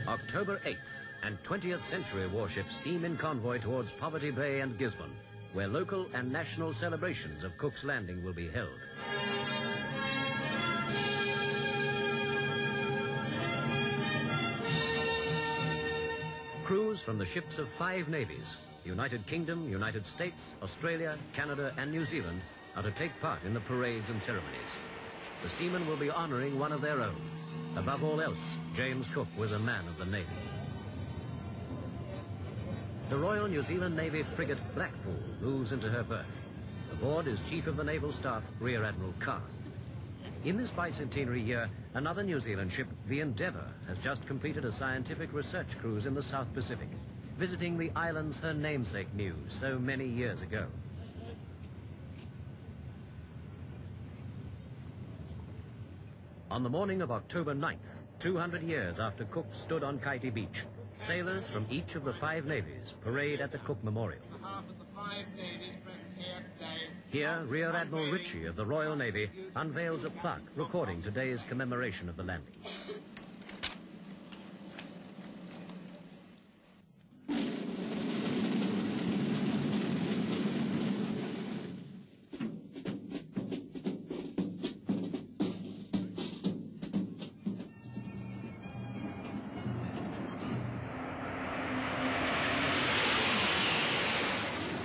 October 8th and 20th century warships steam in convoy towards Poverty Bay and Gisborne, where local and national celebrations of Cook's Landing will be held. Crews from the ships of 5 navies, the United Kingdom, United States, Australia, Canada and New Zealand, are to take part in the parades and ceremonies. The seamen will be honouring one of their own. Above all else, James Cook was a man of the Navy. The Royal New Zealand Navy frigate Blackpool moves into her berth. Aboard is Chief of the Naval Staff, Rear Admiral Carr. In this bicentenary year, another New Zealand ship, the Endeavour, has just completed a scientific research cruise in the South Pacific, visiting the islands her namesake knew so many years ago. On the morning of October 9th, 200 years after Cook stood on Kaiti Beach, sailors from each of the 5 navies parade at the Cook Memorial. Here, Rear Admiral Ritchie of the Royal Navy unveils a plaque recording today's commemoration of the landing.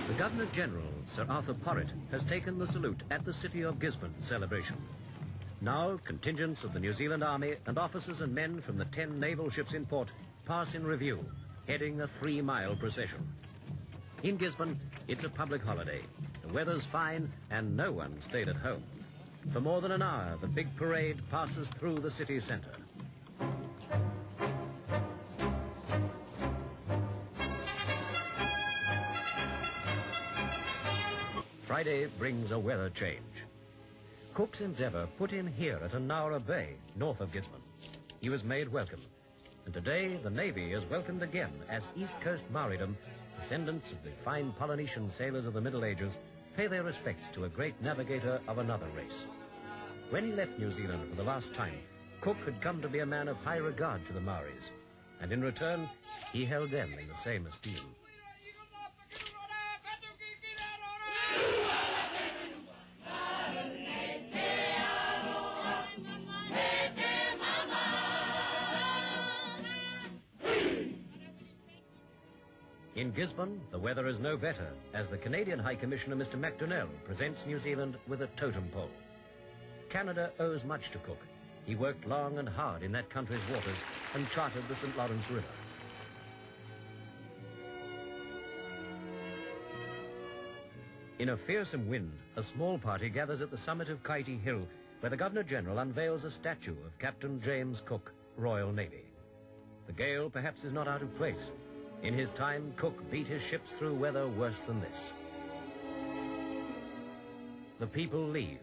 The Governor-General, Sir Arthur Porritt, has taken the salute at the City of Gisborne celebration. Now, contingents of the New Zealand Army and officers and men from the 10 naval ships in port pass in review, heading a 3-mile procession. In Gisborne, it's a public holiday. The weather's fine and no one stayed at home. For more than an hour, the big parade passes through the city centre. Friday brings a weather change. Cook's Endeavour put in here at Naura Bay, north of Gisborne. He was made welcome, and today the Navy is welcomed again as East Coast Maoridom, descendants of the fine Polynesian sailors of the Middle Ages, pay their respects to a great navigator of another race. When he left New Zealand for the last time, Cook had come to be a man of high regard to the Maoris, and in return, he held them in the same esteem. In Gisborne, the weather is no better, as the Canadian High Commissioner, Mr. MacDonnell, presents New Zealand with a totem pole. Canada owes much to Cook. He worked long and hard in that country's waters and charted the St. Lawrence River. In a fearsome wind, a small party gathers at the summit of Kaiti Hill, where the Governor-General unveils a statue of Captain James Cook, Royal Navy. The gale perhaps is not out of place. In his time, Cook beat his ships through weather worse than this. The people leave.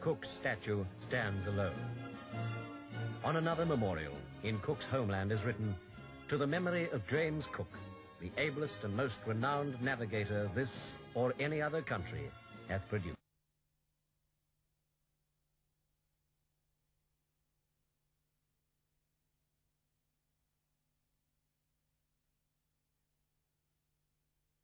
Cook's statue stands alone. On another memorial, in Cook's homeland is written, "To the memory of James Cook, the ablest and most renowned navigator this or any other country hath produced."